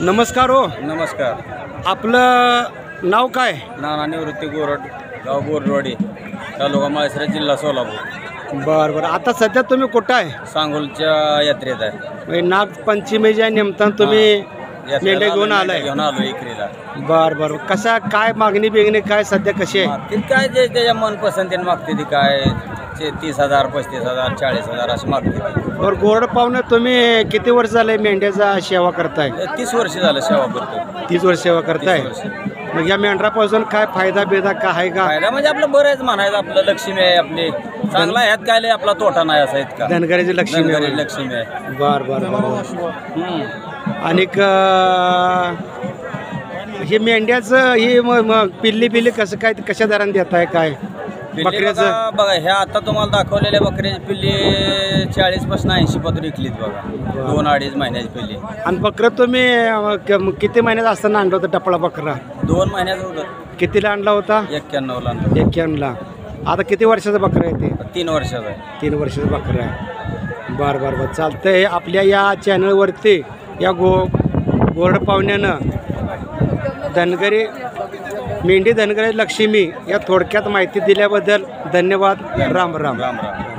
नमस्कार हो. नमस्कार. आपलं नाव काय? नाना निवृत्ती गोरड, गाव बोरडवाडी, तालुका माळशिरस, जिल्हा सोलापूर. बरं बरं. आता सध्या तुम्ही कुठं आहे? सांगोलच्या यात्रेत आहे. नागपंचमीच्या निमित्तानं तुम्ही मेंढ्या घेऊन आलाय? घेऊन आलो इकरीला. बरं बरं. कशा काय मागणी बिगणी काय सध्या कशी आहे? ती काय जे त्याच्या मनपसंतीने मागते ती काय 30,000, 35,000, 40,000 अशी मागते ती. बरं. गोरड पाहुणे तुम्ही किती वर्ष झाले मेंढ्याचा सेवा करताय? 30 वर्ष झालं सेवा करतो. 30 वर्ष सेवा करताय. 30 वर्ष. मग या मेंढरापासून काय फायदा बेदा काय आहे का? फायदा म्हणजे आपलं बरं आहे म्हणायचं. आपलं लक्ष्मी आहे आपली चांगला. ह्यात काय लय आपला तोटा नाही असा इतका. धनगराची लक्ष्मी धनगरी लक्ष्मी आहे. बर बर बर. आणि हे मेंढ्याचं हे पिल्ली पिल्ली कसं काय कशा दराने देत आहे काय? बकऱ्याचं बघा ह्या आता तुम्हाला दाखवलेल्या बकऱ्याची पिल्ली 40पासून 80 पत्र विकलीत बघा. 2-2.5 महिन्याची पिल्ली. आणि बकरं तुम्ही किती महिन्यात असताना आणलं होतं टपळा बकरा? 2 महिन्याचं होतं. कितीला आणला होता? 91ला. 91ला. आता किती वर्षाचा बकरा आहे ते? 3 वर्षाचा आहे. 3 वर्षाचा बकरा आहे. बरं बरं बरं. चालतंय. आपल्या या चॅनलवरती या गोरड पाहुण्यानं धनगरी मेंढी धनगरी लक्ष्मी या थोडक्यात माहिती दिल्याबद्दल धन्यवाद. राम राम. राम राम.